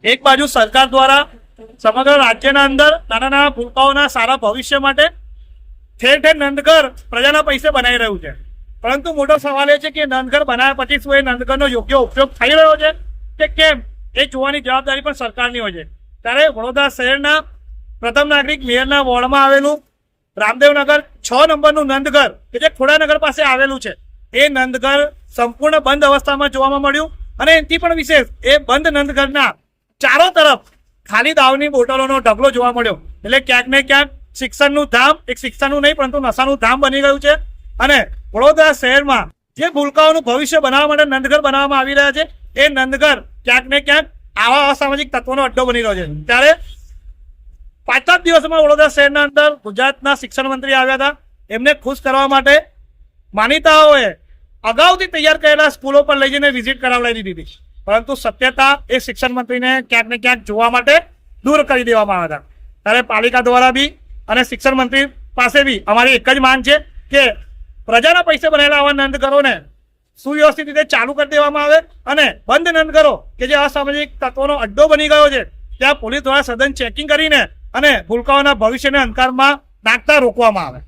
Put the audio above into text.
એક બાજુ સરકાર દ્વારા સમગ્ર રાજ્યના અંદર નાના નાના ભૂલકાઓના સારા ભવિષ્ય માટે ઠેર ઠેર નંદઘર પ્રજાના પૈસે બનાવી રહ્યું છે, પરંતુ મોટો સવાલ એ છે કે નંદઘર બનાવ્યા પછી શું એ નંદઘરનો યોગ્ય ઉપયોગ થઈ રહ્યો છે કે કેમ, એ જોવાની જવાબદારી પણ સરકારની હોય છે। ત્યારે વડોદરા શહેરના પ્રથમ નાગરિક મેયરના વોર્ડમાં આવેલું રામદેવનગર 6 નંબરનું નંદઘર કે જે ખોડાનગર પાસે આવેલું છે, એ નંદઘર સંપૂર્ણ બંધ અવસ્થામાં જોવામાં મળ્યું। અને એનાથી પણ વિશેષ એ બંધ નંદઘરના ચારો તરફ ખાલી દાવની બોટલોનો ઢગલો જોવા મળ્યો। એટલે ક્યાંક ને ક્યાંક શિક્ષણનું ધામ એક શિક્ષણનું નહીં પરંતુ નશાનું ધામ બની ગયું છે। અને વડોદરા શહેરમાં જે ભૂલકાઓનું ભવિષ્ય બનાવવા માટે નંદઘર બનાવવામાં આવી રહ્યા છે, એ નંદઘર ક્યાંક ને ક્યાંક આવા અસામાજિક તત્વોનો અડ્ડો બની રહ્યો છે। ત્યારે 5 દિવસમાં વડોદરા શહેરના અંદર ગુજરાતના શિક્ષણ મંત્રી આવ્યા હતા। એમને ખુશ કરવા માટે માનીતાઓએ અગાઉથી તૈયાર કરેલા સ્કૂલો પર લઈ જઈને વિઝિટ કરાવડાવી દીધી હતી, પરંતુ સત્યતા એ શિક્ષણ મંત્રીને ક્યાંક ને ક્યાંક જોવા માટે દૂર કરી દેવામાં આવ્યા હતા। ત્યારે પાલિકા દ્વારા બી અને શિક્ષણ મંત્રી પાસે બી અમારી એક જ માંગ છે કે પ્રજાના પૈસે બનેલા આવા નંદઘરોને સુવ્યવસ્થિત રીતે ચાલુ કરી દેવામાં આવે અને બંધ નંદઘરો કે જે અસામાજિક તત્વોનો અડ્ડો બની ગયો છે ત્યાં પોલીસ દ્વારા સઘન ચેકિંગ કરીને અને ભૂલકાઓના ભવિષ્યને અંધકારમાં નાખતા રોકવામાં આવે।